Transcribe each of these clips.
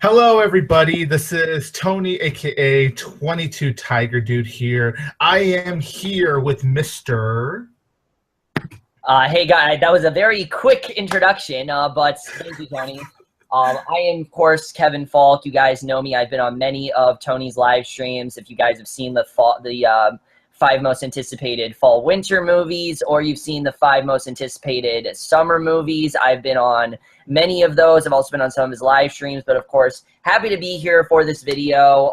Hello, everybody. This is Tony, aka 22 Tiger Dude here. I am here with Mr. Hey guys, that was a very quick introduction, but thank you, Tony. I am, of course, Kevin Falk. You guys know me. I've been on many of Tony's live streams. If you guys have seen the five most anticipated fall-winter movies, or you've seen the five most anticipated summer movies, I've been on many of those. I've also been on some of his live streams, but of course, happy to be here for this video.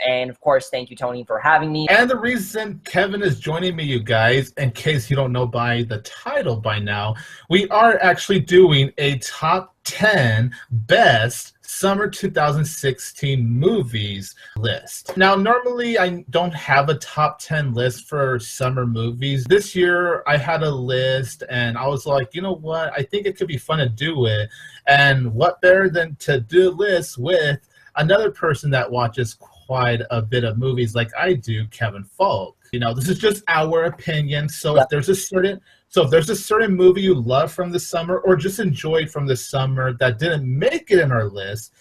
And of course, thank you, Tony, for having me. And the reason Kevin is joining me, you guys, in case you don't know by the title by now, we are actually doing a top 10 best summer 2016 movies list. Now, normally I don't have a top 10 list for summer movies. This year I had a list and I was like, you know what? I think it could be fun to do it. And what better than to do a list with another person that watches quite a bit of movies like I do, Kevin Falk. You know, this is just our opinion. So if there's a certain movie you love from the summer or just enjoyed from the summer that didn't make it in our list,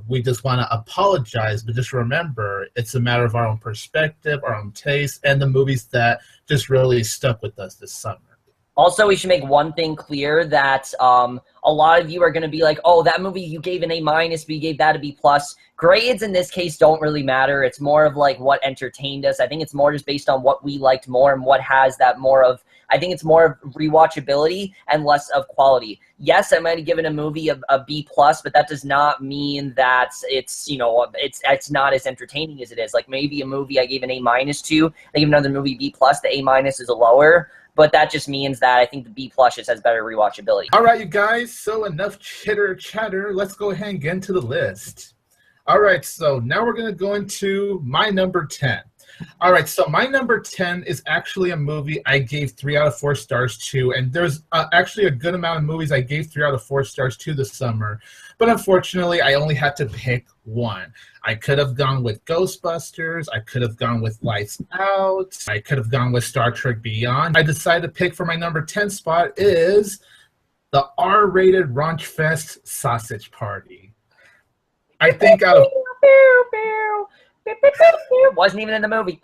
we just want to apologize. But just remember, it's a matter of our own perspective, our own taste, and the movies that just really stuck with us this summer. Also, we should make one thing clear that a lot of you are going to be like, oh, that movie you gave an A-, but you gave that a B+. Grades in this case don't really matter. It's more of like what entertained us. I think it's more just based on what we liked more and what has that more of, I think it's more of rewatchability and less of quality. Yes, I might have given a movie a B+, but that does not mean that it's, you know, it's not as entertaining as it is. Like maybe a movie I gave an A- to, I give another movie B+, the A- is a lower. But that just means that I think the B+ just has better rewatchability. All right, you guys, so enough chitter chatter. Let's go ahead and get into the list. All right, so now we're going to go into my number 10. All right, so my number 10 is actually a movie I gave 3 out of 4 stars to, and there's actually a good amount of movies I gave 3 out of 4 stars to this summer, but unfortunately, I only had to pick one. I could have gone with Ghostbusters, I could have gone with Lights Out, I could have gone with Star Trek Beyond. I decided to pick for my number 10 spot is the R-rated Raunch Fest Sausage Party. I think out of... Wasn't even in the movie.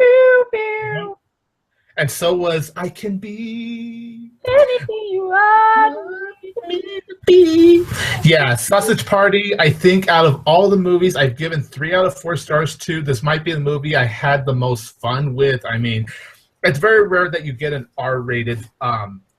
And so was I Can Be Anything you want me to be. Yeah, Sausage Party, I think out of all the movies I've given 3 out of 4 stars to, this might be the movie I had the most fun with. I mean, it's very rare that you get an R-rated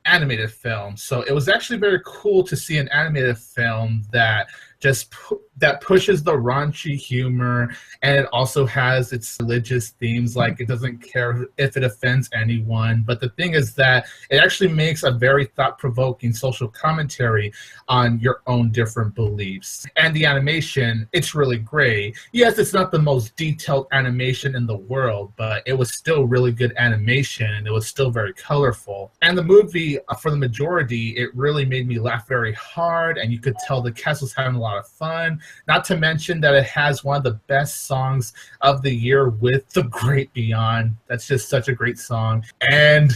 animated film. So it was actually very cool to see an animated film that just that pushes the raunchy humor, and it also has its religious themes. Like, it doesn't care if it offends anyone, but the thing is that it actually makes a very thought-provoking social commentary on your own different beliefs. And the animation, it's really great. Yes, it's not the most detailed animation in the world, but it was still really good animation. It was still very colorful, and the movie, for the majority, it really made me laugh very hard, and you could tell the cast was having a lot of fun. Not to mention that it has one of the best songs of the year with The Great Beyond. That's just such a great song. And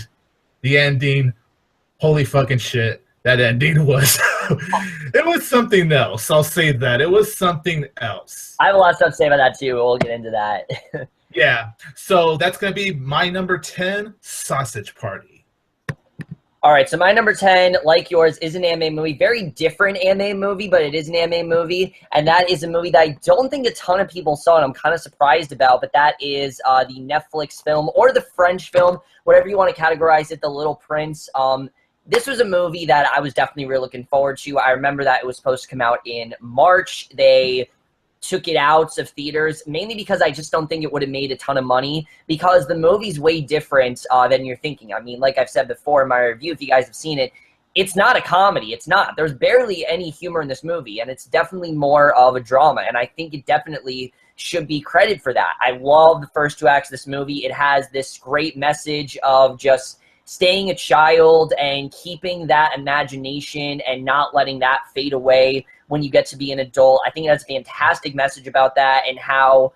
the ending, holy fucking shit, that ending was, it was something else. I'll say that. It was something else. I have a lot of stuff to say about that too. We'll get into that. Yeah, so that's going to be my number 10, Sausage Party. All right, so my number 10, like yours, is an anime movie. Very different anime movie, but it is an anime movie. And that is a movie that I don't think a ton of people saw, and I'm kind of surprised about. But that is the Netflix film, or the French film, whatever you want to categorize it, The Little Prince. This was a movie that I was definitely really looking forward to. I remember that it was supposed to come out in March. They took it out of theaters, mainly because I just don't think it would have made a ton of money, because the movie's way different than you're thinking. I mean, like I've said before in my review, if you guys have seen it, it's not a comedy. It's not. There's barely any humor in this movie, and it's definitely more of a drama, and I think it definitely should be credited for that. I love the first 2 acts of this movie. It has this great message of just staying a child and keeping that imagination and not letting that fade away when you get to be an adult. I think that's a fantastic message about that, and how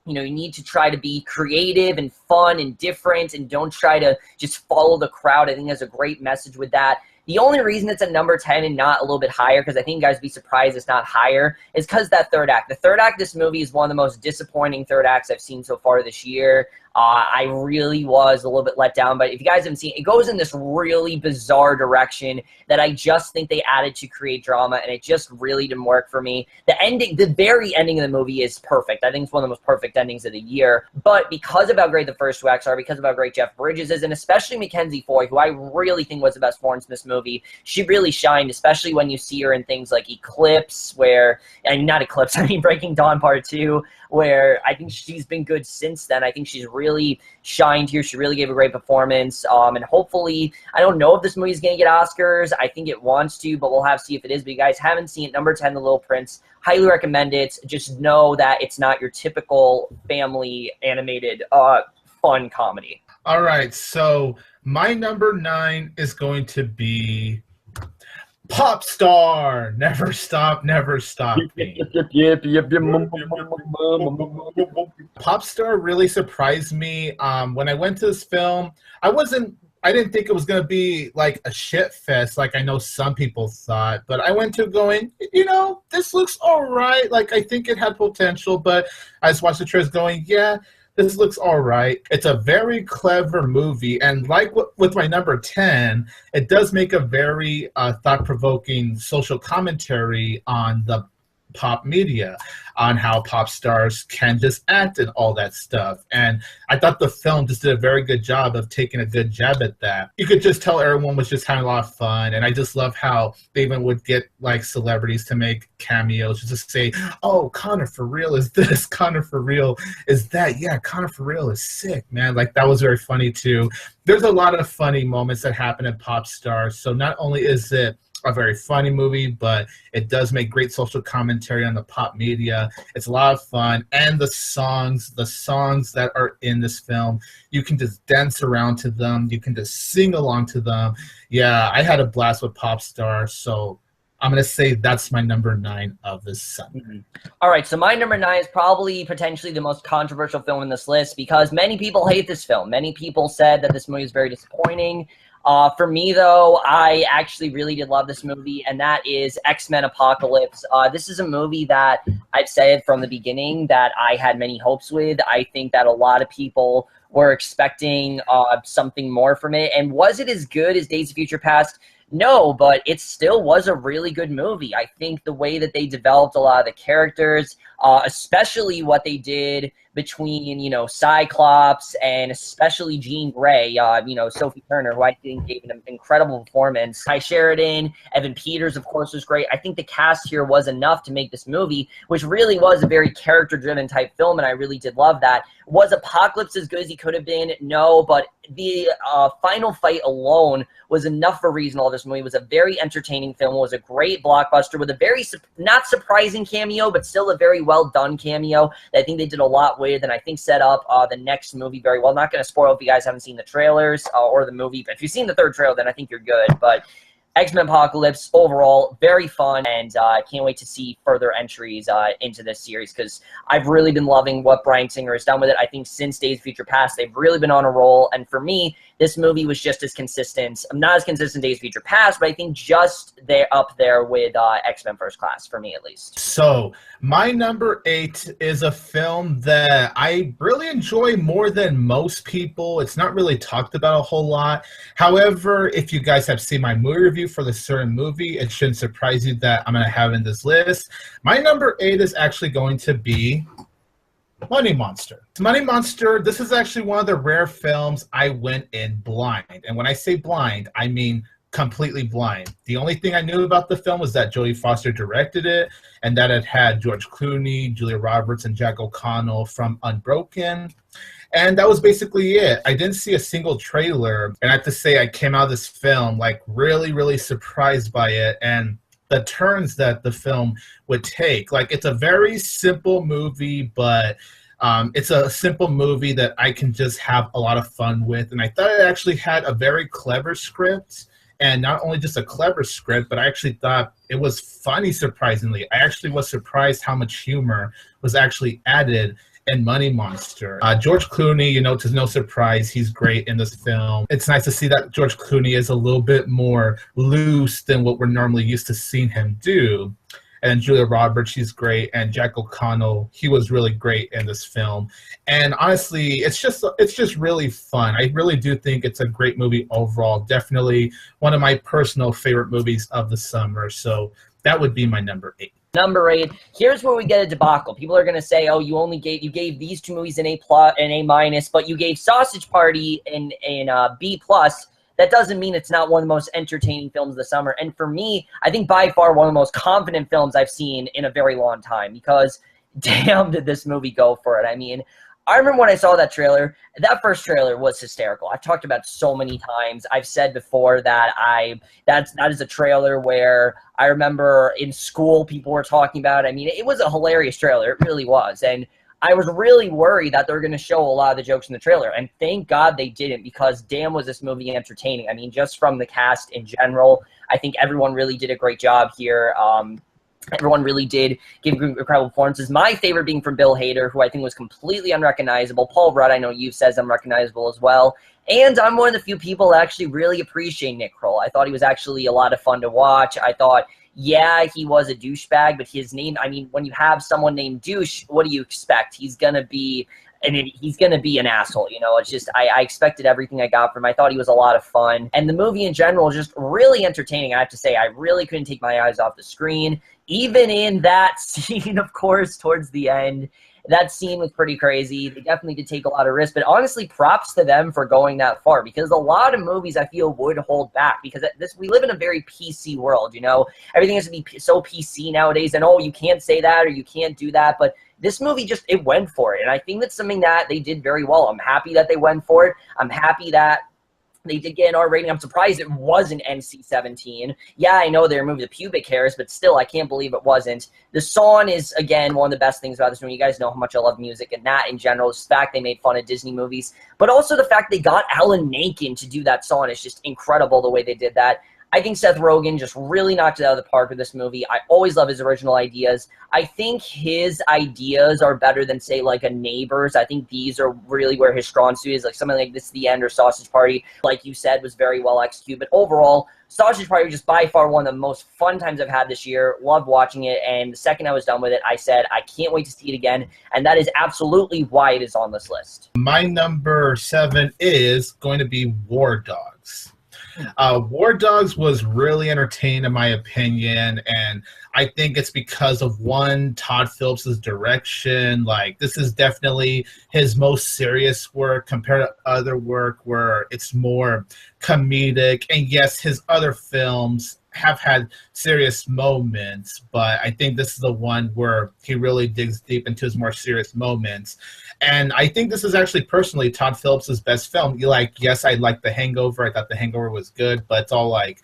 you know, you need to try to be creative and fun and different, and don't try to just follow the crowd. I think there's a great message with that. The only reason it's at number 10 and not a little bit higher, because I think you guys would be surprised it's not higher, is because that third act. The third act of this movie is one of the most disappointing third acts I've seen so far this year. I really was a little bit let down, but if you guys haven't seen it, it goes in this really bizarre direction that I just think they added to create drama, and it just really didn't work for me. The very ending of the movie is perfect. I think it's one of the most perfect endings of the year, but because of how great the first two acts are, because of how great Jeff Bridges is, and especially Mackenzie Foy, who I really think was the best performance in this movie, she really shined, especially when you see her in things like Eclipse, not Eclipse, I mean Breaking Dawn Part 2, where I think she's been good since then. I think she's really shined here. She really gave a great performance. And hopefully, I don't know if this movie is going to get Oscars. I think it wants to, but we'll have to see if it is. But you guys haven't seen it. Number 10, The Little Prince. Highly recommend it. Just know that it's not your typical family animated fun comedy. All right, so my number 9 is going to be Pop Star. Never stop, never stop. Pop Star really surprised me. When I went to this film, I didn't think it was going to be like a shit fest like I know some people thought, but I went to going, this looks all right. Like, I think it had potential, but I just watched the trailers going, yeah, this looks all right. It's a very clever movie, and like with my number 10, it does make a very thought-provoking social commentary on the pop media, on how pop stars can just act and all that stuff. And I thought the film just did a very good job of taking a good jab at that. You could just tell everyone was just having a lot of fun, and I just love how they even would get like celebrities to make cameos just to say, oh, Connor for real is this, Connor for real is that. Yeah, Connor for real is sick, man. Like, that was very funny too. There's a lot of funny moments that happen in Pop Stars, so not only is it a very funny movie, but it does make great social commentary on the pop media. It's a lot of fun, and the songs that are in this film, you can just dance around to them, you can just sing along to them. Yeah, I had a blast with Pop Star, so I'm going to say that's my number 9 of this Sunday. Mm-hmm. All right, so my number 9 is probably potentially the most controversial film in this list, because many people hate this film. Many people said that this movie is very disappointing. For me, though, I actually really did love this movie, and that is X-Men Apocalypse. This is a movie that I've said from the beginning that I had many hopes with. I think that a lot of people were expecting something more from it. And was it as good as Days of Future Past? No, but it still was a really good movie. I think the way that they developed a lot of the characters, especially what they did between, Cyclops and especially Jean Grey, Sophie Turner, who I think gave an incredible performance. Ty Sheridan, Evan Peters, of course, was great. I think the cast here was enough to make this movie, which really was a very character-driven type film, and I really did love that. Was Apocalypse as good as he could have been? No, but the final fight alone was enough for reason. All this movie was a very entertaining film. It was a great blockbuster with a very not surprising cameo, but still a very well done cameo that I think they did a lot with, and I think set up the next movie very well. Not going to spoil if you guys haven't seen the trailers or the movie, but if you've seen the third trailer, then I think you're good. But X-Men Apocalypse, overall, very fun, and I can't wait to see further entries into this series, because I've really been loving what Bryan Singer has done with it. I think since Days of Future Past, they've really been on a roll, and for me, this movie was just as consistent. Not as consistent Days of Future Past, but I think just up there with X-Men First Class, for me at least. So, my number 8 is a film that I really enjoy more than most people. It's not really talked about a whole lot. However, if you guys have seen my movie review for the certain movie, it shouldn't surprise you that I'm going to have in this list. My number 8 is actually going to be Money Monster. Money Monster, this is actually one of the rare films I went in blind. And when I say blind, I mean completely blind. The only thing I knew about the film was that Jodie Foster directed it, and that it had George Clooney, Julia Roberts, and Jack O'Connell from Unbroken. And that was basically it. I didn't see a single trailer, and I have to say I came out of this film like really, really surprised by it, and the turns that the film would take. Like, it's a very simple movie, but it's a simple movie that I can just have a lot of fun with. And I thought it actually had a very clever script, and not only just a clever script, but I actually thought it was funny, surprisingly. I actually was surprised how much humor was actually added and Money Monster. George Clooney, you know, to no surprise, he's great in this film. It's nice to see that George Clooney is a little bit more loose than what we're normally used to seeing him do. And Julia Roberts, she's great, and Jack O'Connell, he was really great in this film. And honestly, it's just really fun. I really do think it's a great movie overall. Definitely one of my personal favorite movies of the summer. So that would be my number 8. Number 8. Here's where we get a debacle. People are gonna say, "Oh, you gave these two movies an A+ and A-, but you gave Sausage Party in B+." That doesn't mean it's not one of the most entertaining films of the summer. And for me, I think by far one of the most confident films I've seen in a very long time, because damn did this movie go for it. I mean, I remember when I saw that trailer, that first trailer was hysterical. I've talked about it so many times. I've said before that that is a trailer where I remember in school people were talking about it. I mean, it was a hilarious trailer. It really was. And I was really worried that they were going to show a lot of the jokes in the trailer, and thank God they didn't, because damn was this movie entertaining. I mean, just from the cast in general, I think everyone really did a great job here. Everyone really did give incredible performances. My favorite being from Bill Hader, who I think was completely unrecognizable. Paul Rudd, I know you says unrecognizable as well. And I'm one of the few people that actually really appreciate Nick Kroll. I thought he was actually a lot of fun to watch. I thought, yeah, he was a douchebag, but his name, I mean, when you have someone named Douche, what do you expect? He's going to be an asshole, you know. It's just, I expected everything I got from him. I thought he was a lot of fun. And the movie in general is just really entertaining. I have to say, I really couldn't take my eyes off the screen. Even in that scene, of course, towards the end, that scene was pretty crazy. They definitely did take a lot of risks, but honestly, props to them for going that far, because a lot of movies I feel would hold back, because we live in a very PC world, you know. Everything has to be so PC nowadays, and oh, you can't say that or you can't do that, but this movie just, it went for it, and I think that's something that they did very well. I'm happy that they went for it. I'm happy that they did get an R rating. I'm surprised it wasn't NC-17. Yeah, I know they removed the pubic hairs, but still, I can't believe it wasn't. The song is, again, one of the best things about this movie. You guys know how much I love music, and that in general, the fact they made fun of Disney movies, but also the fact they got Alan Menken to do that song is just incredible the way they did that. I think Seth Rogen just really knocked it out of the park with this movie. I always love his original ideas. I think his ideas are better than, say, like a Neighbors. I think these are really where his strong suit is. Like something like This is the End or Sausage Party, like you said, was very well executed. But overall, Sausage Party was just by far one of the most fun times I've had this year. Loved watching it. And the second I was done with it, I said, I can't wait to see it again. And that is absolutely why it is on this list. My number 7 is going to be War Dogs. War Dogs was really entertaining in my opinion, and I think it's because of, one, Todd Phillips' direction. Like, this is definitely his most serious work compared to other work where it's more comedic. And yes, his other films have had serious moments, but I think this is the one where he really digs deep into his more serious moments. And I think this is actually personally Todd Phillips' best film. Yes, I like The Hangover. I thought The Hangover was good, but it's all like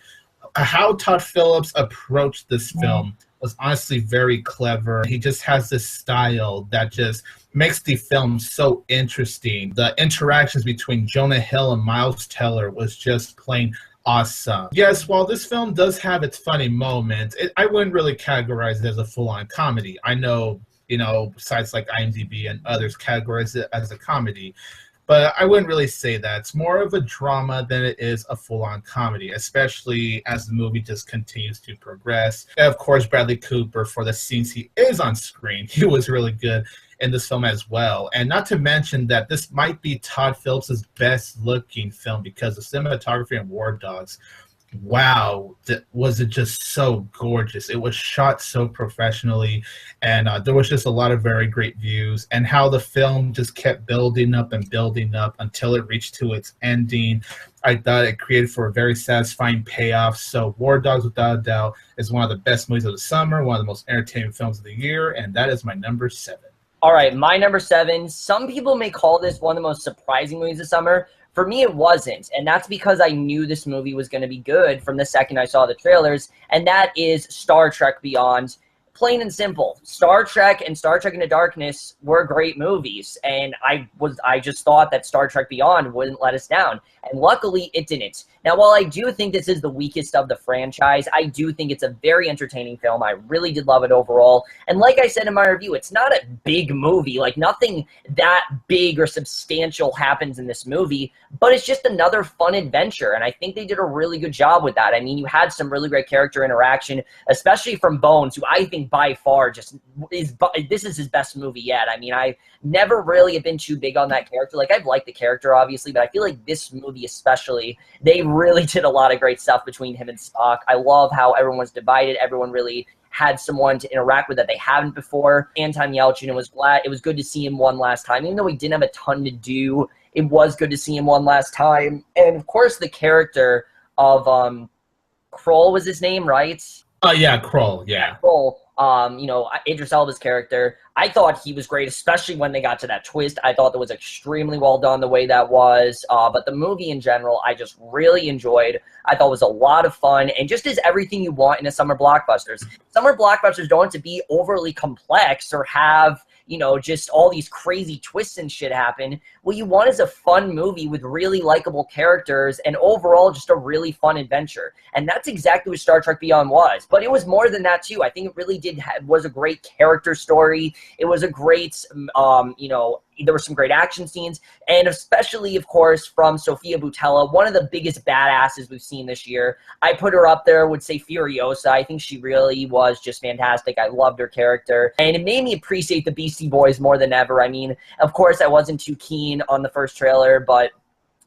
how Todd Phillips approached this film was honestly very clever. He just has this style that just makes the film so interesting. The interactions between Jonah Hill and Miles Teller was just plain awesome. Yes, while this film does have its funny moments, I wouldn't really categorize it as a full-on comedy. I know, you know, sites like IMDb and others categorize it as a comedy, but I wouldn't really say that. It's more of a drama than it is a full-on comedy, especially as the movie just continues to progress. And of course, Bradley Cooper, for the scenes he is on screen, he was really good in this film as well. And not to mention that this might be Todd Phillips' best looking film, because the cinematography in War Dogs, wow, was it just so gorgeous. It was shot so professionally, and there was just a lot of very great views, and how the film just kept building up and building up until it reached to its ending. I thought it created for a very satisfying payoff. So War Dogs, without a doubt, is one of the best movies of the summer, one of the most entertaining films of the year, and that is my number 7. All right, my number 7. Some people may call this one of the most surprising movies of summer. For me, it wasn't, and that's because I knew this movie was going to be good from the second I saw the trailers, and that is Star Trek Beyond. plain and simple. Star Trek and Star Trek Into Darkness were great movies, and I just thought that Star Trek Beyond wouldn't let us down, and luckily it didn't. Now, while I do think this is the weakest of the franchise, I do think it's a very entertaining film. I really did love it overall, and like I said in my review, it's not a big movie. Like, nothing that big or substantial happens in this movie, but it's just another fun adventure, and I think they did a really good job with that. I mean, you had some really great character interaction, especially from Bones, who I think by far this is his best movie yet. I mean, I never really have been too big on that character. Like, I've liked the character, obviously, but I feel like this movie especially, they really did a lot of great stuff between him and Spock. I love how everyone was divided. Everyone really had someone to interact with that they haven't before. Anton Yelchin, it was good to see him one last time. Even though he didn't have a ton to do, it was good to see him one last time. And, of course, the character of Kroll was his name, right? Oh, yeah, Kroll, yeah. Kroll, Idris Elba's character, I thought he was great, especially when they got to that twist. I thought that was extremely well done the way that was. But the movie in general, I just really enjoyed. I thought it was a lot of fun, and just is everything you want in a summer blockbusters. Summer blockbusters don't have to be overly complex or have, just all these crazy twists and shit happen. What you want is a fun movie with really likable characters and overall just a really fun adventure. And that's exactly what Star Trek Beyond was. But it was more than that, too. I think it really was a great character story. It was a great, there were some great action scenes, and especially, of course, from Sofia Boutella, one of the biggest badasses we've seen this year. I put her up there, would say Furiosa. I think she really was just fantastic. I loved her character, and it made me appreciate the Beastie Boys more than ever. I mean, of course, I wasn't too keen on the first trailer, but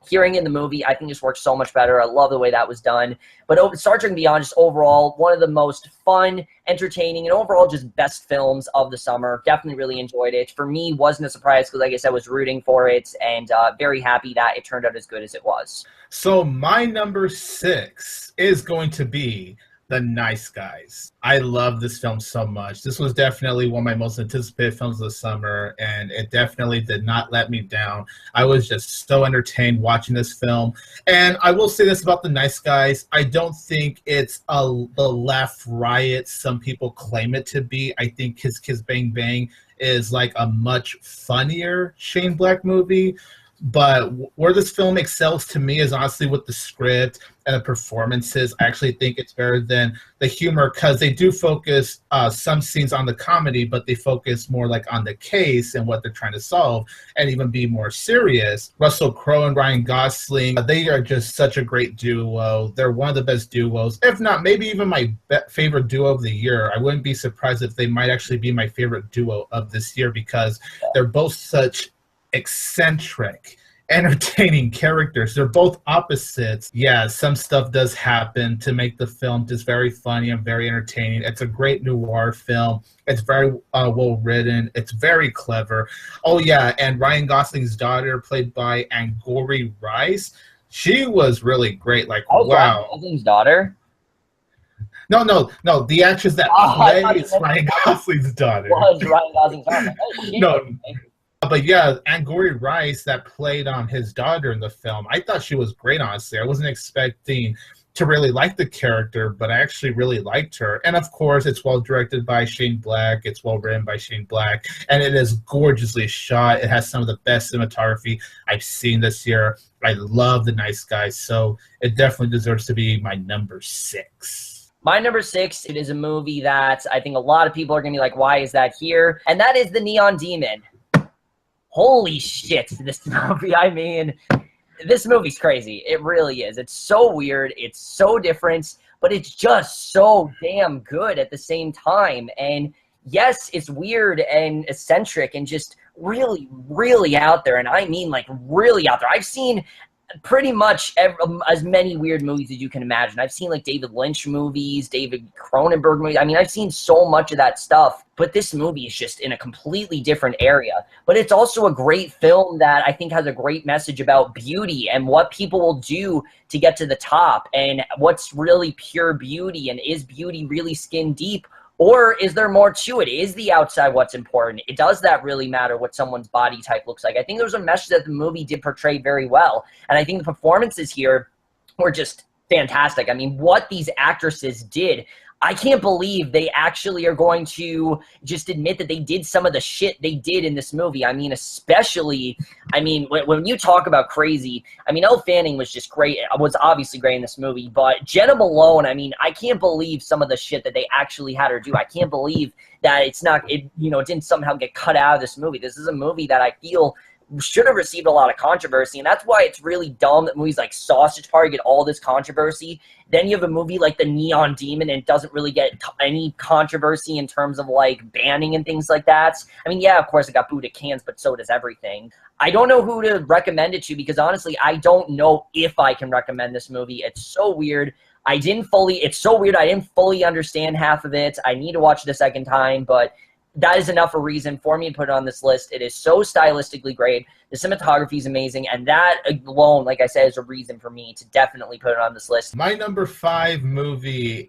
hearing in the movie, I think just works so much better. I love the way that was done. But Star Trek Beyond, just overall, one of the most fun, entertaining, and overall just best films of the summer. Definitely really enjoyed it. For me, wasn't a surprise because, like I said, I was rooting for it, and very happy that it turned out as good as it was. So my number 6 is going to be The Nice Guys. I love this film so much. This was definitely one of my most anticipated films of the summer, and it definitely did not let me down. I was just so entertained watching this film. And I will say this about The Nice Guys. I don't think it's the left riot some people claim it to be. I think Kiss Kiss Bang Bang is like a much funnier Shane Black movie. But where this film excels to me is honestly with the script and the performances. I actually think it's better than the humor because they do focus some scenes on the comedy, but they focus more like on the case and what they're trying to solve and even be more serious. Russell Crowe and Ryan Gosling, they are just such a great duo. They're one of the best duos, if not maybe even my favorite duo of the year. I wouldn't be surprised if they might actually be my favorite duo of this year because they're both such eccentric, entertaining characters. They're both opposites. Yeah, some stuff does happen to make the film just very funny and very entertaining. It's a great noir film. It's very well written. It's very clever. Oh yeah, and Ryan Gosling's daughter, played by Angourie Rice, she was really great. Like, wow. Ryan Gosling's daughter? No. The actress that plays Ryan Gosling's daughter. Was Ryan Gosling's daughter? No. But yeah, Angourie Rice that played his daughter in the film, I thought she was great, honestly. I wasn't expecting to really like the character, but I actually really liked her. And of course, it's well directed by Shane Black. It's well written by Shane Black. And it is gorgeously shot. It has some of the best cinematography I've seen this year. I love The Nice Guys, so it definitely deserves to be my number 6. My number 6, it is a movie that I think a lot of people are going to be like, why is that here? And that is The Neon Demon. Holy shit, this movie. I mean, this movie's crazy. It really is. It's so weird. It's so different, but it's just so damn good at the same time. And yes, it's weird and eccentric and just really, really out there. And I mean, like, really out there. I've seen pretty much as many weird movies as you can imagine. I've seen like David Lynch movies, David Cronenberg movies. I mean, I've seen so much of that stuff, but this movie is just in a completely different area. But it's also a great film that I think has a great message about beauty and what people will do to get to the top and what's really pure beauty, and is beauty really skin deep? Or is there more to it? Is the outside what's important? Does that really matter what someone's body type looks like? I think there was a message that the movie did portray very well. And I think the performances here were just fantastic. I mean, what these actresses did, I can't believe they actually are going to just admit that they did some of the shit they did in this movie. I mean, especially, I mean, when you talk about crazy, I mean, Elle Fanning was just great, was obviously great in this movie, but Jenna Malone, I mean, I can't believe some of the shit that they actually had her do. I can't believe that it didn't somehow get cut out of this movie. This is a movie that I feel should have received a lot of controversy, and that's why it's really dumb that movies like Sausage Party get all this controversy. Then you have a movie like The Neon Demon, and it doesn't really get any controversy in terms of like banning and things like that. I mean, yeah, of course it got booed at Cannes, but so does everything. I don't know who to recommend it to because honestly, I don't know if I can recommend this movie. It's so weird. It's so weird. I didn't fully understand half of it. I need to watch it a second time, but that is enough a reason for me to put it on this list. It is so stylistically great. The cinematography is amazing, and that alone, like I said, is a reason for me to definitely put it on this list. My number 5 movie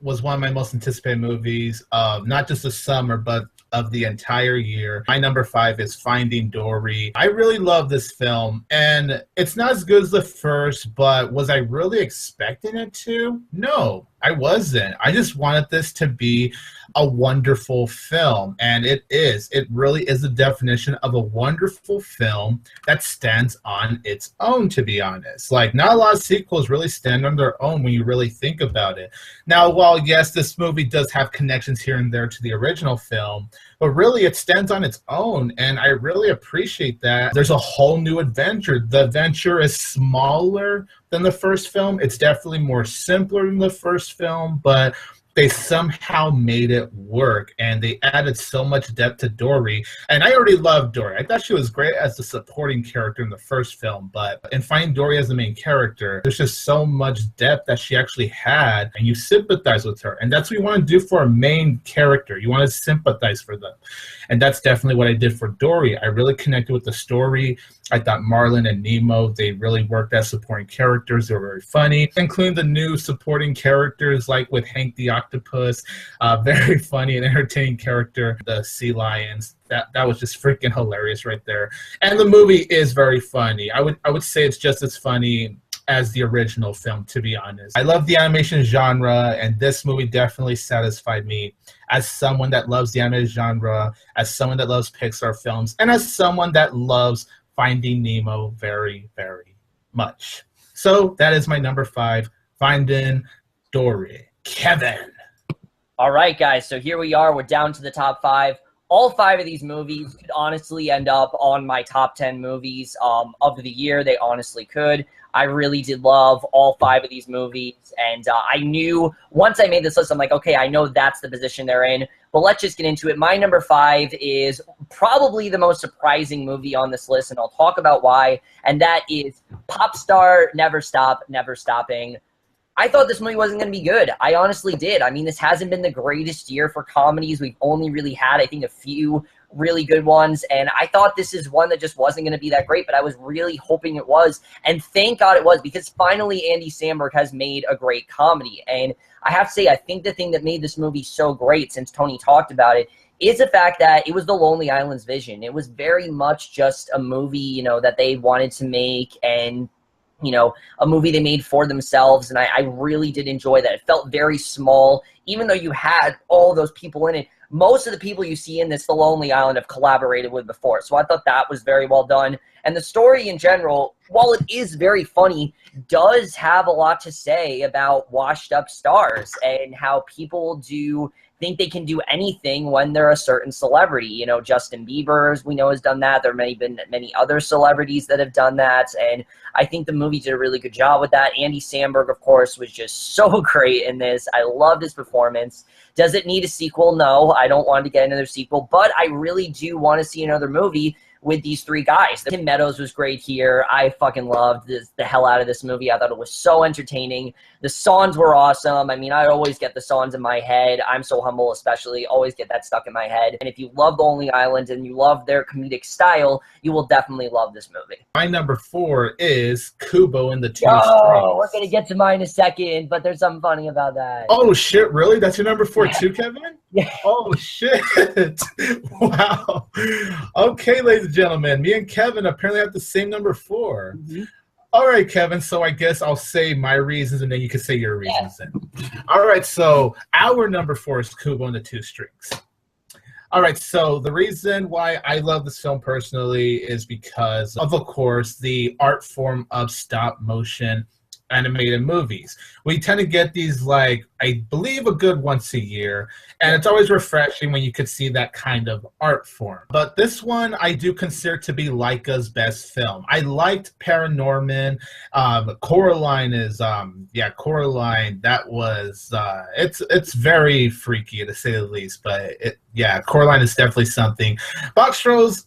was one of my most anticipated movies of not just the summer, but of the entire year. My number 5 is Finding Dory. I really love this film, and it's not as good as the first, but was I really expecting it to? No, I wasn't. I just wanted this to be a wonderful film, and it is. It really is the definition of a wonderful film that stands on its own, to be honest. Like, not a lot of sequels really stand on their own when you really think about it. Now, while yes, this movie does have connections here and there to the original film, but really it stands on its own, and I really appreciate that. There's a whole new adventure. The adventure is smaller than the first film. It's definitely more simpler than the first film, but they somehow made it work, and they added so much depth to Dory. And I already loved Dory. I thought she was great as the supporting character in the first film, but in finding Dory as the main character, there's just so much depth that she actually had, and you sympathize with her. And that's what you want to do for a main character. You want to sympathize for them. And that's definitely what I did for Dory. I really connected with the story. I thought Marlin and Nemo, they really worked as supporting characters. They were very funny, including the new supporting characters like with Hank the Octopus, very funny and entertaining character, the sea lions. That was just freaking hilarious right there. And the movie is very funny. I would say it's just as funny as the original film, to be honest. I love the animation genre, and this movie definitely satisfied me as someone that loves the animated genre, as someone that loves Pixar films, and as someone that loves Finding Nemo very, very much. So that is my number 5, Finding Dory. Kevin. All right, guys, so here we are. We're down to the top 5. All 5 of these movies could honestly end up on my top 10 movies of the year. They honestly could. I really did love all 5 of these movies, and I knew once I made this list, I'm like, okay, I know that's the position they're in, but let's just get into it. My number 5 is probably the most surprising movie on this list, and I'll talk about why, and that is Pop Star Never Stop, Never Stopping. I thought this movie wasn't going to be good. I honestly did. I mean, this hasn't been the greatest year for comedies. We've only really had, I think, a few really good ones, and I thought this is one that just wasn't going to be that great, but I was really hoping it was, and thank God it was, because finally Andy Samberg has made a great comedy. And I have to say, I think the thing that made this movie so great, since Tony talked about it, is the fact that it was the Lonely Island's vision. It was very much just a movie, you know, that they wanted to make, and you know, a movie they made for themselves, and I really did enjoy that. It felt very small, even though you had all those people in it. Most of the people you see in this The Lonely Island have collaborated with before, so I thought that was very well done. And the story in general, while it is very funny, does have a lot to say about washed-up stars and how people do think they can do anything when they're a certain celebrity. You know, Justin Bieber, as we know, has done that. There may have been many other celebrities that have done that, and I think the movie did a really good job with that. Andy Samberg, of course, was just so great in this. I loved his performance. Does it need a sequel? No, I don't want to get another sequel, but I really do want to see another movie with these 3 guys. Tim Meadows was great here. I fucking loved the hell out of this movie. I thought it was so entertaining. The songs were awesome. I mean, I always get the songs in my head. I'm So Humble especially, always get that stuck in my head. And if you love Lonely Island and you love their comedic style, you will definitely love this movie. My number 4 is Kubo and the Two Oh, Strings. we're going to get to mine in a second, but there's something funny about that. Oh, shit, really? That's your number 4 too, Kevin? Yeah. Oh, shit. Wow. Okay, ladies and gentlemen, me and Kevin apparently have the same number 4. Mm-hmm. All right, Kevin. So I guess I'll say my reasons, and then you can say your Yeah. reasons. Then. All right. So our number 4 is Kubo and the Two Strings. All right, so the reason why I love this film personally is because of course, the art form of stop motion animated movies. We tend to get these, like, I believe a good once a year, and it's always refreshing when you could see that kind of art form. But this one I do consider to be Laika's best film. I liked Paranorman. Coraline is, yeah, Coraline, that was, it's very freaky to say the least, but yeah, Coraline is definitely something. Box Rose,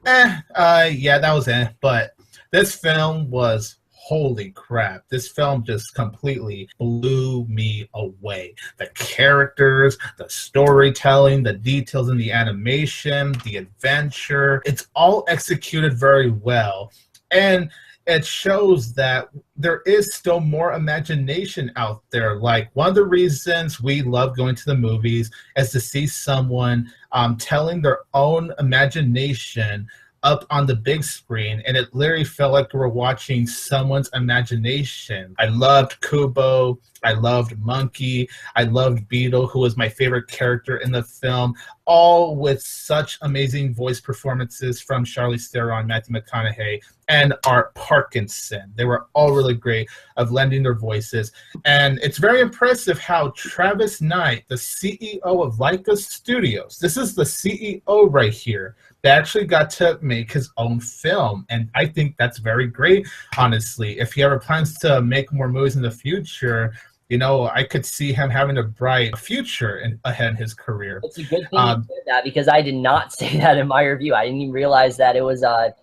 yeah, that was but this film was, holy crap, this film just completely blew me away. The characters, the storytelling, the details in the animation, the adventure, it's all executed very well. And it shows that there is still more imagination out there. Like, one of the reasons we love going to the movies is to see someone telling their own imagination up on the big screen, and it literally felt like we were watching someone's imagination. I loved Kubo, I loved Monkey, I loved Beetle, who was my favorite character in the film, all with such amazing voice performances from Charlize Theron, Matthew McConaughey, and Art Parkinson. They were all really great of lending their voices. And it's very impressive how Travis Knight, the CEO of Laika Studios, this is the CEO right here, that actually got to make his own film. And I think that's very great, honestly. If he ever plans to make more movies in the future, you know, I could see him having a bright future ahead in his career. It's a good thing you said that, because I did not say that in my review. I didn't even realize that it was a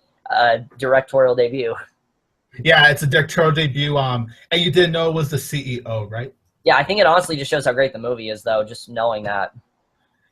directorial debut. Yeah, it's a directorial debut. And you didn't know it was the CEO, right? Yeah, I think it honestly just shows how great the movie is, though, just knowing that.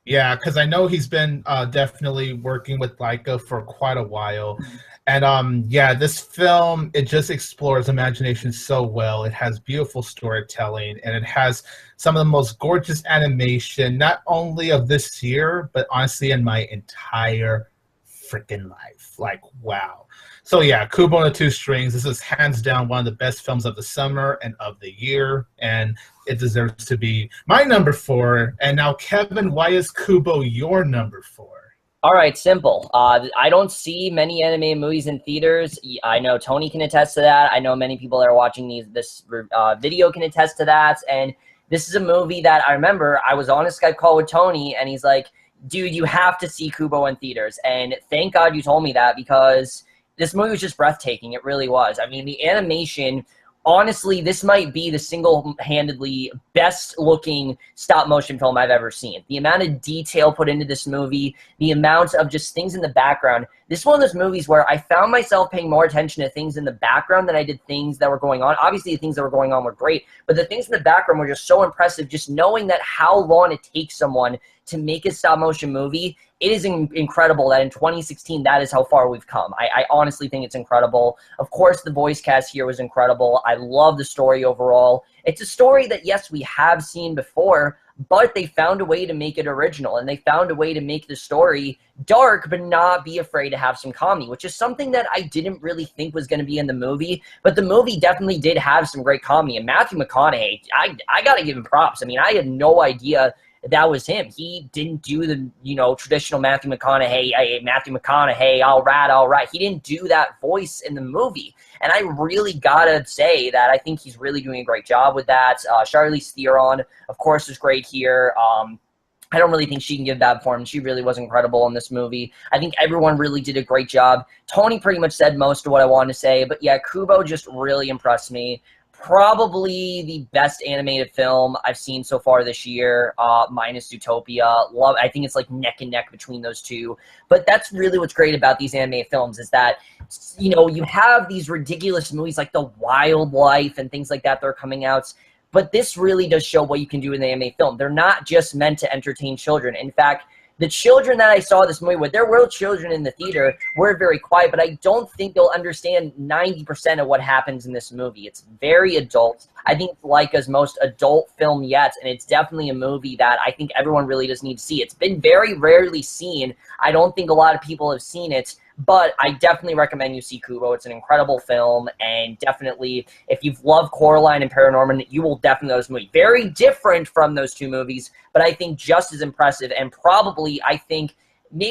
Yeah, because I know he's been definitely working with Laika for quite a while. And yeah, this film, it just explores imagination so well. It has beautiful storytelling, and it has some of the most gorgeous animation, not only of this year, but honestly in my entire freaking life. Like, wow. So yeah, Kubo and the Two Strings, this is hands down one of the best films of the summer and of the year, and it deserves to be my number 4. And now, Kevin, why is Kubo your number 4? All right, simple. I don't see many anime movies in theaters. I know Tony can attest to that. I know many people that are watching this video can attest to that. And this is a movie that I remember I was on a Skype call with Tony, and he's like, dude, you have to see Kubo in theaters. And thank God you told me that, because this movie was just breathtaking. It really was. I mean, the animation, honestly, this might be the single-handedly best-looking stop-motion film I've ever seen. The amount of detail put into this movie, the amount of just things in the background. This is one of those movies where I found myself paying more attention to things in the background than I did things that were going on. Obviously, the things that were going on were great, but the things in the background were just so impressive, just knowing that how long it takes someone to make a stop-motion movie. It is incredible that in 2016, that is how far we've come. I honestly think it's incredible. Of course, the voice cast here was incredible. I love the story overall. It's a story that, yes, we have seen before, but they found a way to make it original, and they found a way to make the story dark but not be afraid to have some comedy, which is something that I didn't really think was going to be in the movie, but the movie definitely did have some great comedy. And Matthew McConaughey, I got to give him props. I mean, I had no idea that was him. He didn't do the, traditional Matthew McConaughey, all right. He didn't do that voice in the movie. And I really gotta say that I think he's really doing a great job with that. Charlize Theron, of course, is great here. I don't really think she can give that performance. She really was incredible in this movie. I think everyone really did a great job. Tony pretty much said most of what I wanted to say, but yeah, Kubo just really impressed me. Probably the best animated film I've seen so far this year, minus Zootopia. I think it's like neck and neck between those two. But that's really what's great about these animated films, is that, you have these ridiculous movies like The Wildlife and things like that are coming out. But this really does show what you can do in an anime film. They're not just meant to entertain children. In fact, the children that I saw this movie with, there were children in the theater, were very quiet, but I don't think they'll understand 90% of what happens in this movie. It's very adult. I think Laika's most adult film yet, and it's definitely a movie that I think everyone really does need to see. It's been very rarely seen. I don't think a lot of people have seen it, but I definitely recommend you see Kubo. It's an incredible film, and definitely, if you've loved Coraline and Paranorman, you will definitely love this movie. Very different from those two movies, but I think just as impressive, and probably, I think,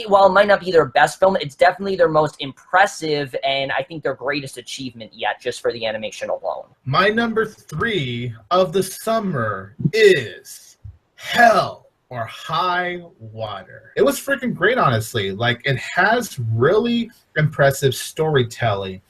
while it might not be their best film, it's definitely their most impressive, and I think their greatest achievement yet, just for the animation alone. My number 3 of the summer is Hell or High Water. It was freaking great, honestly. Like, it has really impressive storytelling.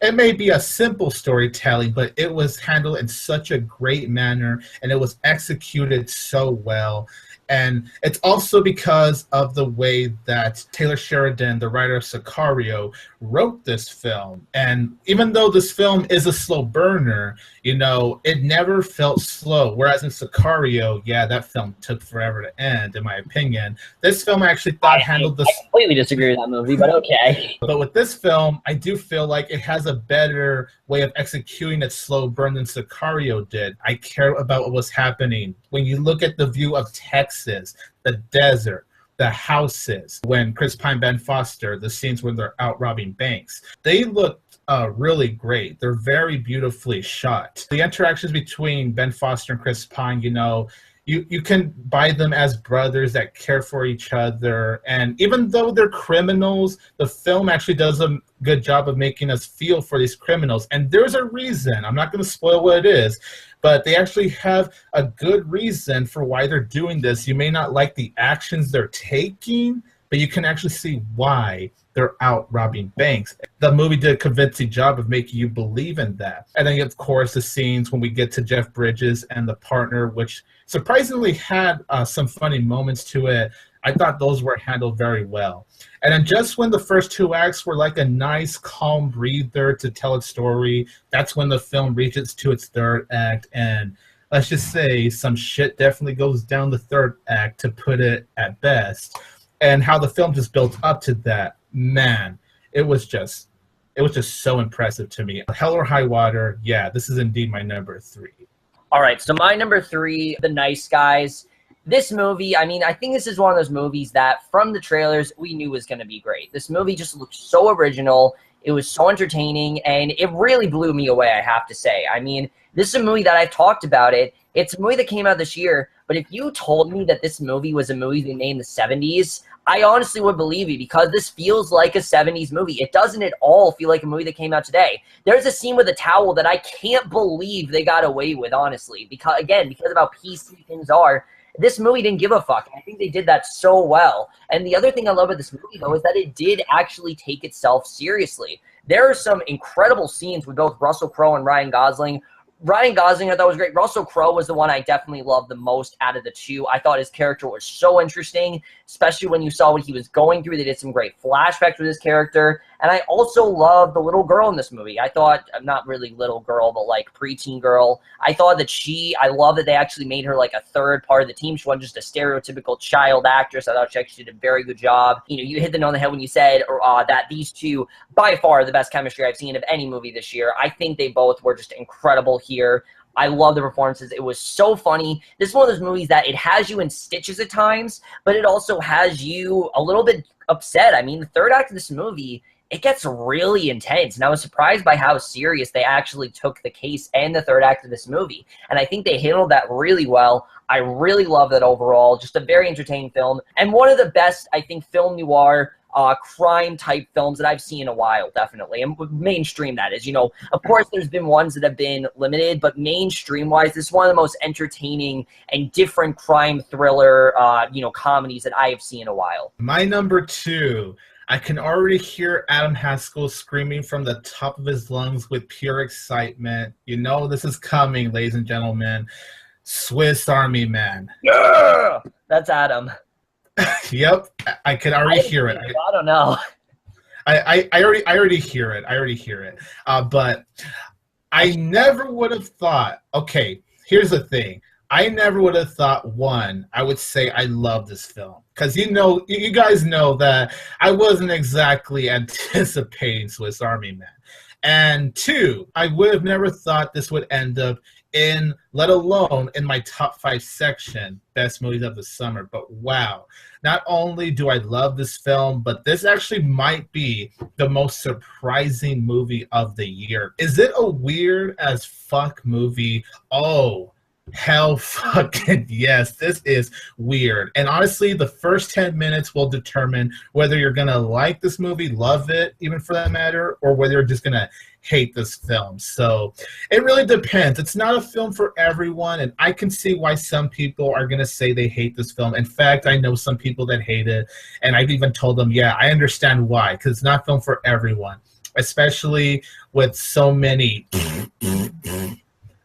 It may be a simple storytelling, but it was handled in such a great manner, and it was executed so well. And it's also because of the way that Taylor Sheridan, the writer of Sicario, wrote this film. And even though this film is a slow burner, you know, it never felt slow. Whereas in Sicario, yeah, that film took forever to end, in my opinion. This film I actually thought handled this. I completely disagree with that movie, but okay. But with this film, I do feel like it has a better way of executing its slow burn than Sicario did. I care about what was happening. When you look at the view of Texas, the desert, the houses, when Chris Pine, Ben Foster, the scenes when they're out robbing banks, they look really great. They're very beautifully shot. The interactions between Ben Foster and Chris Pine, you know, you can buy them as brothers that care for each other. And even though they're criminals, the film actually does a good job of making us feel for these criminals. And there's a reason. I'm not going to spoil what it is, but they actually have a good reason for why they're doing this. You may not like the actions they're taking, but you can actually see why they're out robbing banks. The movie did a convincing job of making you believe in that. And then, of course, the scenes when we get to Jeff Bridges and the partner, which surprisingly had some funny moments to it. I thought those were handled very well. And then just when the first 2 acts were like a nice, calm breather to tell its story, that's when the film reaches to its 3rd act. And let's just say some shit definitely goes down the 3rd act, to put it at best. And how the film just built up to that, man, it was just so impressive to me. Hell or High Water, yeah, this is indeed my number 3. All right, so my number 3, The Nice Guys. This movie, I mean, I think this is one of those movies that from the trailers we knew was going to be great. This movie just looked so original. It was so entertaining, and it really blew me away, I have to say. I mean, this is a movie that I've talked about it. It's a movie that came out this year, but if you told me that this movie was a movie they made in the 70s, I honestly would believe you, because this feels like a 70s movie. It doesn't at all feel like a movie that came out today. There's a scene with a towel that I can't believe they got away with, honestly, because of how PC things are. This movie didn't give a fuck. I think they did that so well. And the other thing I love about this movie, though, is that it did actually take itself seriously. There are some incredible scenes with both Russell Crowe and Ryan Gosling. Ryan Gosling, I thought was great. Russell Crowe was the one I definitely loved the most out of the two. I thought his character was so interesting, especially when you saw what he was going through. They did some great flashbacks with his character. And I also loved the little girl in this movie. I thought, not really little girl, but like preteen girl. I thought that I love that they actually made her like a third part of the team. She wasn't just a stereotypical child actress. I thought she actually did a very good job. You know, you hit the nail on the head when you said that these two, by far, are the best chemistry I've seen of any movie this year. I think they both were just incredible here. I love the performances. It was so funny. This is one of those movies that it has you in stitches at times, but it also has you a little bit upset. I mean, the third act of this movie, it gets really intense, and I was surprised by how serious they actually took the case and the third act of this movie, and I think they handled that really well. I really love that overall. Just a very entertaining film, and one of the best, I think, film noir crime-type films that I've seen in a while, definitely. And mainstream, that is. You know, of course, there's been ones that have been limited, but mainstream-wise, this is one of the most entertaining and different crime thriller, comedies that I have seen in a while. My number 2, I can already hear Adam Haskell screaming from the top of his lungs with pure excitement. You know this is coming, ladies and gentlemen. Swiss Army Man. Yeah! That's Adam. Yep, I can already hear it. I don't know. I already hear it. But I never would have thought. Okay, here's the thing. I never would have thought, I would say I love this film. Because you guys know that I wasn't exactly anticipating Swiss Army Man. And two, I would have never thought this would end up in, let alone in my top 5 section, best movies of the summer. But wow, not only do I love this film, but this actually might be the most surprising movie of the year. Is it a weird as fuck movie? Oh, hell fucking yes, this is weird. And honestly, the first 10 minutes will determine whether you're gonna like this movie, love it, even for that matter, or whether you're just gonna hate this film. So it really depends. It's not a film for everyone, and I can see why some people are gonna say they hate this film. In fact, I know some people that hate it, and I've even told them, yeah, I understand why, because it's not a film for everyone, especially with so many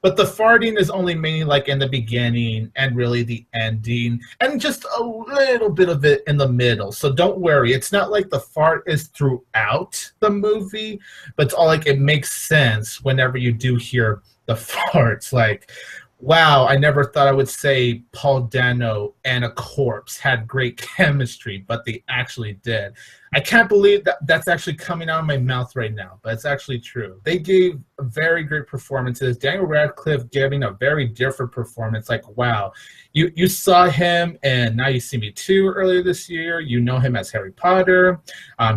but the farting is only mainly like in the beginning and really the ending and just a little bit of it in the middle. So don't worry. It's not like the fart is throughout the movie, but it's all like it makes sense whenever you do hear the farts. Like, wow, I never thought I would say Paul Dano and a corpse had great chemistry, but they actually did. I can't believe that that's actually coming out of my mouth right now, but it's actually true. They gave very great performances. Daniel Radcliffe giving a very different performance. Like, wow, you saw him in Now You See Me Too earlier this year. You know him as Harry Potter.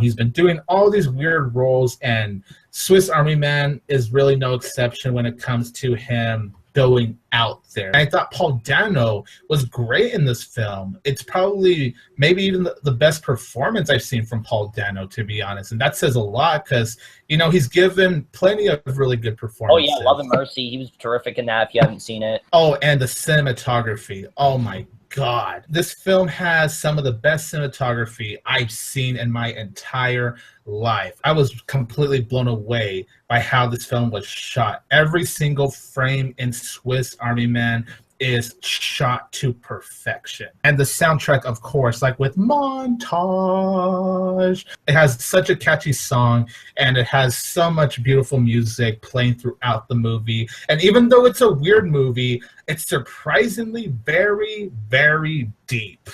He's been doing all these weird roles, and Swiss Army Man is really no exception when it comes to him going out there. And I thought Paul Dano was great in this film. It's probably maybe even the best performance I've seen from Paul Dano, to be honest. And that says a lot because, you know, he's given plenty of really good performances. Oh, yeah, Love and Mercy. He was terrific in that if you haven't seen it. Oh, and the cinematography. Oh, my God. This film has some of the best cinematography I've seen in my entire life. I was completely blown away by how this film was shot. Every single frame in Swiss Army Man is shot to perfection. And the soundtrack, of course, like with Montage, it has such a catchy song and it has so much beautiful music playing throughout the movie. And even though it's a weird movie, it's surprisingly very, very deep.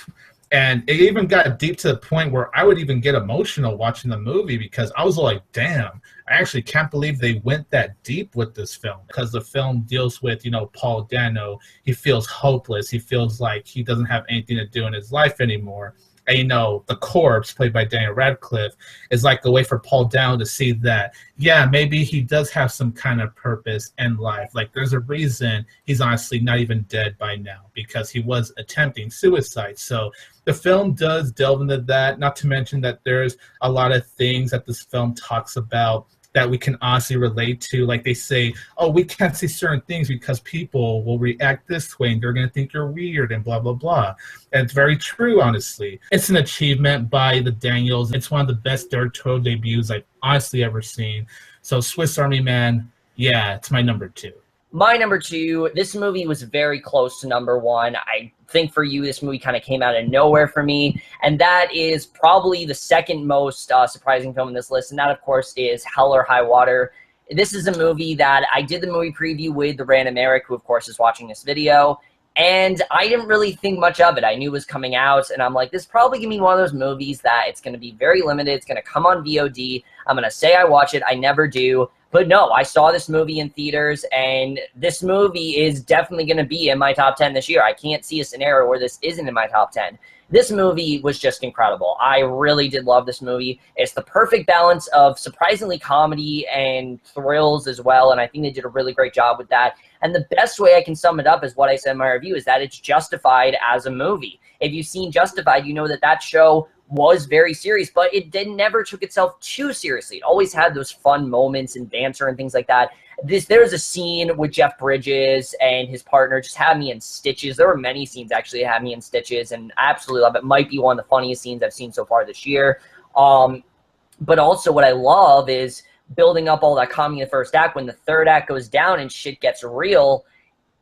And it even got deep to the point where I would even get emotional watching the movie because I was like, damn, I actually can't believe they went that deep with this film. Because the film deals with, you know, Paul Dano. He feels hopeless. He feels like he doesn't have anything to do in his life anymore. And, you know, the corpse, played by Daniel Radcliffe, is like a way for Paul Dano to see that, yeah, maybe he does have some kind of purpose in life. Like, there's a reason he's honestly not even dead by now, because he was attempting suicide. So the film does delve into that, not to mention that there's a lot of things that this film talks about that we can honestly relate to. Like they say, oh, we can't say certain things because people will react this way and they're going to think you're weird and blah, blah, blah. And it's very true, honestly. It's an achievement by the Daniels. It's one of the best directorial debuts I've honestly ever seen. So Swiss Army Man, yeah, it's my number 2. My number 2, this movie was very close to number 1. I think for you, this movie kind of came out of nowhere for me, and that is probably the second most surprising film in this list, and that, of course, is Hell or High Water. This is a movie that I did the movie preview with the random Eric, who, of course, is watching this video, and I didn't really think much of it. I knew it was coming out, and I'm like, this is probably going to be one of those movies that it's going to be very limited. It's going to come on VOD. I'm going to say I watch it. I never do. But no, I saw this movie in theaters, and this movie is definitely going to be in my top 10 this year. I can't see a scenario where this isn't in my top 10. This movie was just incredible. I really did love this movie. It's the perfect balance of surprisingly comedy and thrills as well, and I think they did a really great job with that. And the best way I can sum it up is what I said in my review, is that it's Justified as a movie. If you've seen Justified, you know that that show was very serious, but it never took itself too seriously. It always had those fun moments and banter and things like that. There's a scene with Jeff Bridges and his partner just had me in stitches. There were many scenes actually that had me in stitches, and I absolutely love it. Might be one of the funniest scenes I've seen so far this year. But also what I love is building up all that comedy in the first act. When the third act goes down and shit gets real,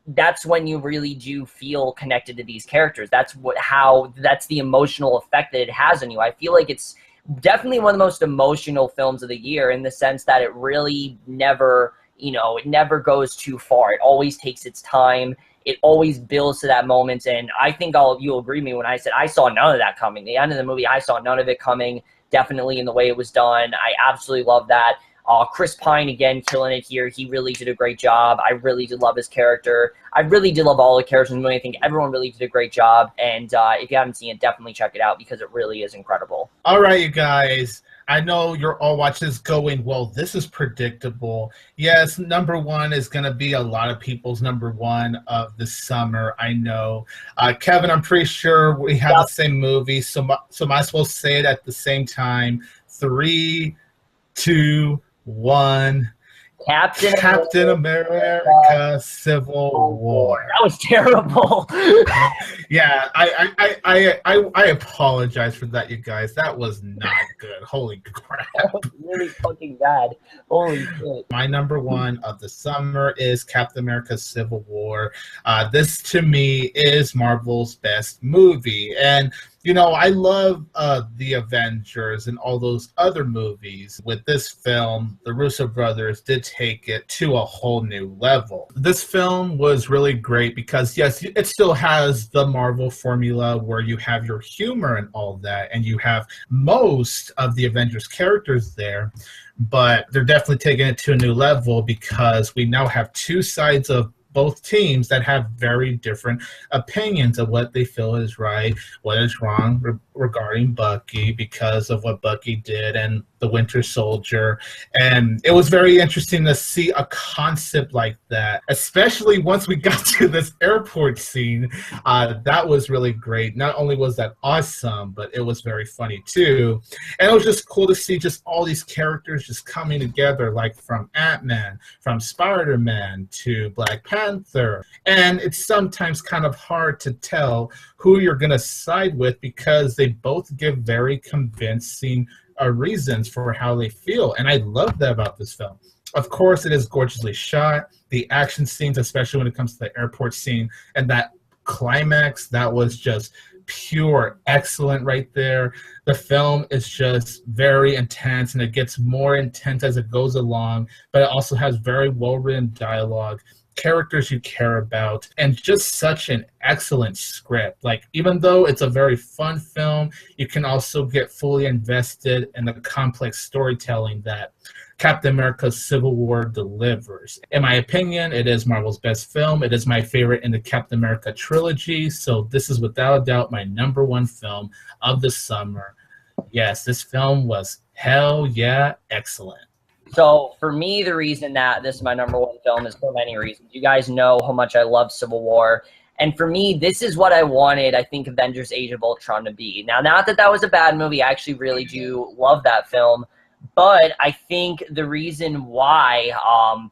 that's when you really do feel connected to these characters. That's the emotional effect that it has on you. I feel like it's definitely one of the most emotional films of the year, in the sense that it really never, it never goes too far. It always takes its time. It always builds to that moment. And I think you'll agree with me when I said I saw none of that coming. The end of the movie, I saw none of it coming, definitely in the way it was done. I absolutely love that. Chris Pine, again, killing it here. He really did a great job. I really did love his character. I really did love all the characters in the movie. I think everyone really did a great job. And if you haven't seen it, definitely check it out because it really is incredible. All right, you guys. I know you're all watching this going, well, this is predictable. Yes, number one is going to be a lot of people's number one of the summer. I know. Kevin, I'm pretty sure we have the same movie, so am I supposed to say it at the same time? 3, 2, 1. Captain America Civil War. That was terrible. Yeah, I apologize for that, you guys. That was not good. Holy crap. That was really fucking bad. Holy shit. My number one of the summer is Captain America Civil War. This, to me, is Marvel's best movie. And you know, I love the Avengers and all those other movies. With this film, the Russo brothers did take it to a whole new level. This film was really great because, yes, it still has the Marvel formula where you have your humor and all that, and you have most of the Avengers characters there, but they're definitely taking it to a new level because we now have two sides of both teams that have very different opinions of what they feel is right, what is wrong regarding Bucky because of what Bucky did and the Winter Soldier. And it was very interesting to see a concept like that, especially once we got to this airport scene. That was really great. Not only was that awesome, but it was very funny too. And it was just cool to see just all these characters just coming together, like from Ant-Man, from Spider-Man to Black Panther. And it's sometimes kind of hard to tell who you're going to side with because they both give very convincing reasons for how they feel. And I love that about this film. Of course, it is gorgeously shot. The action scenes, especially when it comes to the airport scene and that climax, that was just pure excellent right there. The film is just very intense, and it gets more intense as it goes along, but it also has very well-written dialogue, characters you care about, and just such an excellent script. Like, even though it's a very fun film, you can also get fully invested in the complex storytelling that Captain America Civil War delivers. In my opinion, it is Marvel's best film. It is my favorite in the Captain America trilogy, so this is without a doubt my number one film of the summer. Yes, this film was hell yeah excellent. So for me, the reason that this is my number one film is for many reasons. You guys know how much I love Civil War. And for me, this is what I wanted, I think, Avengers Age of Ultron to be. Now, not that that was a bad movie. I actually really do love that film. But I think the reason why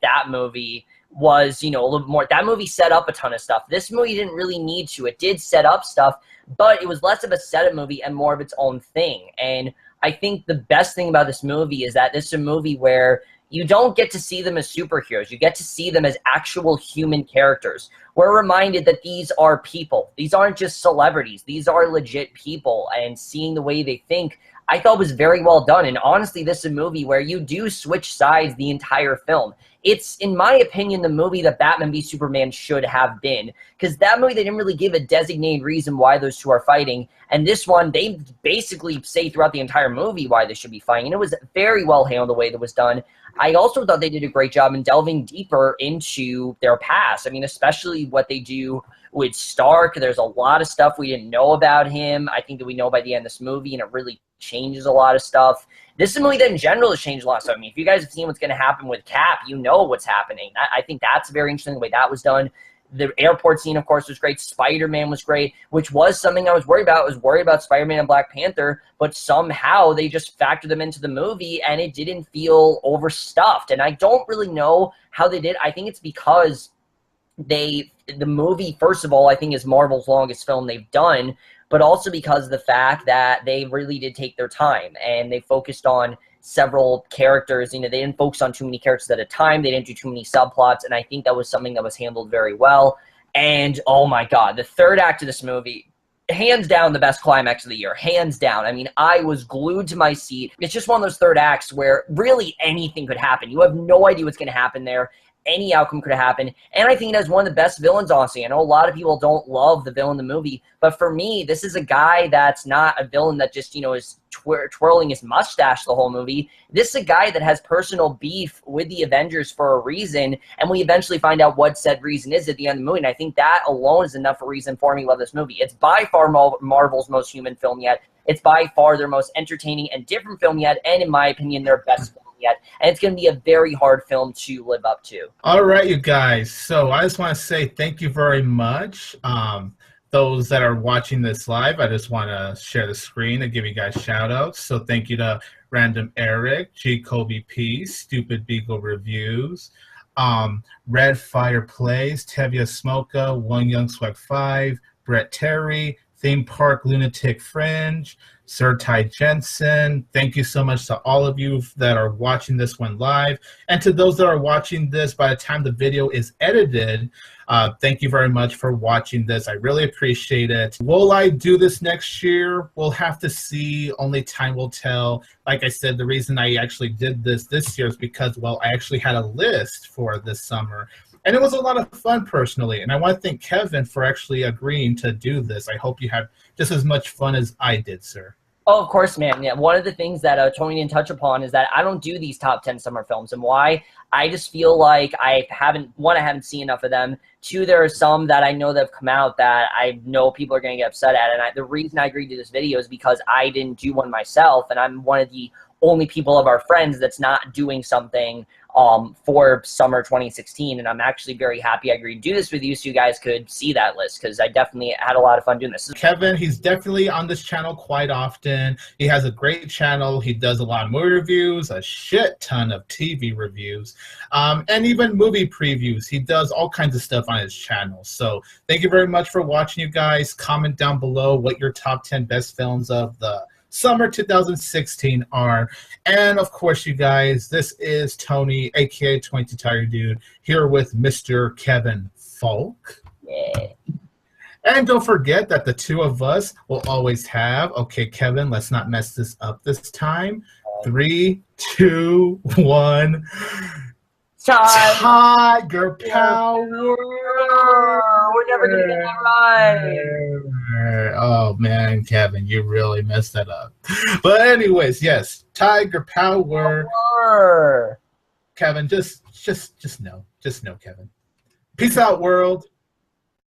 that movie was, you know, a little bit more, that movie set up a ton of stuff. This movie didn't really need to. It did set up stuff, but it was less of a setup movie and more of its own thing. And I think the best thing about this movie is that this is a movie where you don't get to see them as superheroes. You get to see them as actual human characters. We're reminded that these are people. These aren't just celebrities. These are legit people. And seeing the way they think, I thought was very well done. And honestly, this is a movie where you do switch sides the entire film. It's, in my opinion, the movie that Batman v Superman should have been. Because that movie, they didn't really give a designated reason why those two are fighting. And this one, they basically say throughout the entire movie why they should be fighting. And it was very well handled the way that was done. I also thought they did a great job in delving deeper into their past. I mean, especially what they do with Stark. There's a lot of stuff we didn't know about him. I think that we know by the end of this movie, and it really changes a lot of stuff. This is a movie that in general has changed a lot. So, I mean, if you guys have seen what's going to happen with Cap, you know what's happening. I think that's very interesting, the way that was done. The airport scene, of course, was great. Spider-Man was great, which was something I was worried about. I was worried about Spider-Man and Black Panther, but somehow they just factored them into the movie, and it didn't feel overstuffed. And I don't really know how they did. I think it's because the movie, first of all, I think is Marvel's longest film they've done, but also because of the fact that they really did take their time, and they focused on several characters. You know, they didn't focus on too many characters at a time. They didn't do too many subplots, and I think that was something that was handled very well. And, oh my God, the third act of this movie, hands down the best climax of the year. Hands down. I mean, I was glued to my seat. It's just one of those third acts where really anything could happen. You have no idea what's going to happen there. any outcome could happen. And I think it has one of the best villains, honestly. I know a lot of people don't love the villain in the movie, but for me, this is a guy that's not a villain that just, you know, is twirling his mustache the whole movie. This is a guy that has personal beef with the Avengers for a reason, and we eventually find out what said reason is at the end of the movie. And I think that alone is enough of a reason for me to love this movie. It's by far Marvel's most human film yet. It's by far their most entertaining and different film yet, and in my opinion, their best film yet. And it's going to be a very hard film to live up to. All right, you guys. So I just want to say thank you very much. Those that are watching this live, I just want to share the screen and give you guys shout outs. So thank you to Random Eric, G. Kobe P, Stupid Beagle Reviews, Red Fire Plays, Tevya Smoka, One Young Swag 5, Brett Terry, Theme Park Lunatic Fringe, Sir Ty Jensen. Thank you so much to all of you that are watching this one live. And to those that are watching this by the time the video is edited, thank you very much for watching this. I really appreciate it. Will I do this next year? We'll have to see. Only time will tell. Like I said, the reason I actually did this year is because, well, I actually had a list for this summer. And it was a lot of fun personally. And I want to thank Kevin for actually agreeing to do this. I hope you had just as much fun as I did, sir. Oh, of course, man. Yeah, one of the things that Tony didn't touch upon is that I don't do these top 10 summer films. And why? I just feel like I haven't seen enough of them. Two, there are some that I know that have come out that I know people are going to get upset at. And the reason I agreed to this video is because I didn't do one myself. And I'm one of the only people of our friends that's not doing something for summer 2016, and I'm actually very happy I agreed to do this with you so you guys could see that list, because I definitely had a lot of fun doing this. Kevin, he's definitely on this channel quite often. He has a great channel. He does a lot of movie reviews, a shit ton of TV reviews, and even movie previews. He does all kinds of stuff on his channel. So thank you very much for watching, you guys. Comment down below what your top 10 best films of the summer 2016 are. And of course, you guys, this is Tony, aka 22 Tired Dude, here with Mr. Kevin Falk. Yeah. And don't forget that the two of us will always have, okay, Kevin, let's not mess this up this time. 3, 2, 1. Tiger Power. We're never going to get that right. Oh, man, Kevin, you really messed that up. But anyways, yes, Tiger Power. Kevin, just know, Kevin. Peace out, world.